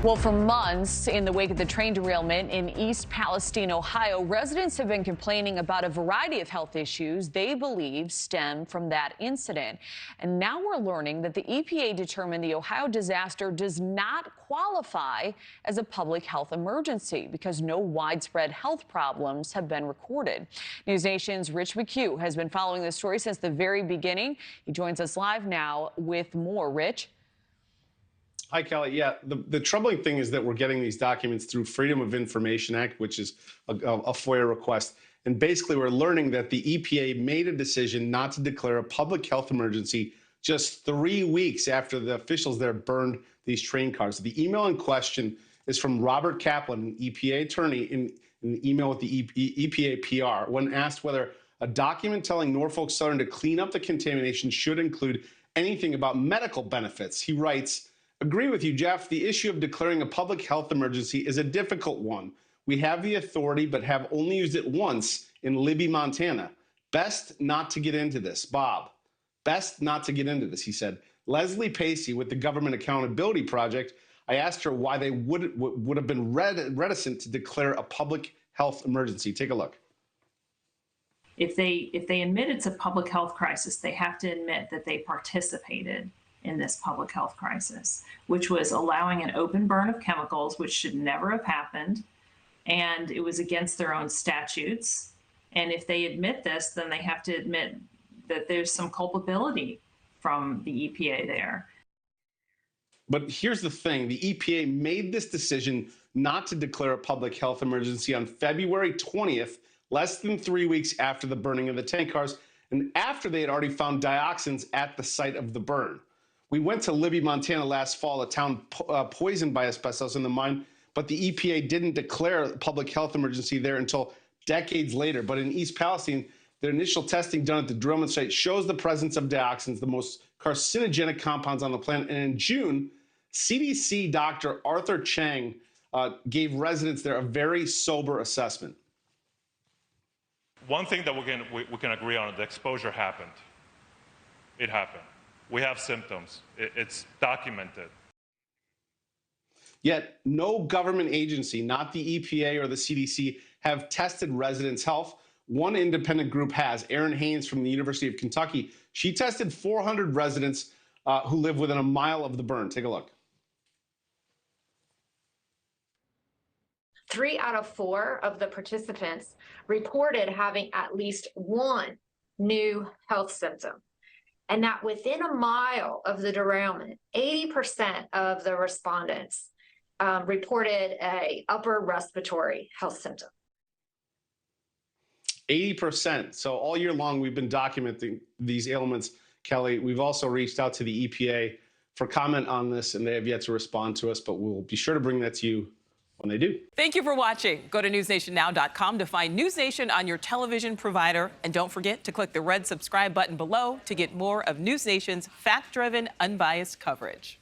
Well, for months, in the wake of the train derailment in East Palestine, Ohio, residents have been complaining about a variety of health issues they believe stem from that incident. And now we're learning that the EPA determined the Ohio disaster does not qualify as a public health emergency because no widespread health problems have been recorded. NewsNation's Rich McHugh has been following this story since the very beginning. He joins us live now with more. Rich? Hi, Kelly. Yeah, the troubling thing is that we're getting these documents through Freedom of Information Act, which is a FOIA request. And basically, we're learning that the EPA made a decision not to declare a public health emergency just 3 weeks after the officials there burned these train cars. The email in question is from Robert Kaplan, an EPA attorney, in an email with the EPA PR. When asked whether a document telling Norfolk Southern to clean up the contamination should include anything about medical benefits, he writes, "Agree with you, Jeff. The issue of declaring a public health emergency is a difficult one. We have the authority, but have only used it once in Libby, Montana. Best not to get into this. Bob, best not to get into this," he said. Leslie Pacey with the Government Accountability Project, I asked her why they would have been reticent to declare a public health emergency. Take a look. If they admit it's a public health crisis, they have to admit that they participated in this public health crisis, which was allowing an open burn of chemicals, which should never have happened. And it was against their own statutes. And if they admit this, then they have to admit that there's some culpability from the EPA there. But here's the thing. The EPA made this decision not to declare a public health emergency on February 20th, less than 3 weeks after the burning of the tank cars, and after they had already found dioxins at the site of the burn. We went to Libby, Montana last fall, a town poisoned by asbestos in the mine, but the EPA didn't declare a public health emergency there until decades later. But in East Palestine, the initial testing done at the derailment site shows the presence of dioxins, the most carcinogenic compounds on the planet. And in June, CDC Dr. Arthur Changen gave residents there a very sober assessment. One thing that we can agree on, the exposure happened. It happened. We have symptoms. It's documented. Yet no government agency, not the EPA or the CDC, have tested residents' health. One independent group has, Erin Haynes from the University of Kentucky. She tested 400 residents who live within a mile of the burn. Take a look. 3 out of 4 of the participants reported having at least one new health symptom. And that within a mile of the derailment, 80% of the respondents reported an upper respiratory health symptom. 80%. So all year long, we've been documenting these ailments, Kelly. We've also reached out to the EPA for comment on this, and they have yet to respond to us, but we'll be sure to bring that to you when they do. Thank you for watching. Go to newsnationnow.com to find NewsNation on your television provider. And don't forget to click the red subscribe button below to get more of NewsNation's fact-driven, unbiased coverage.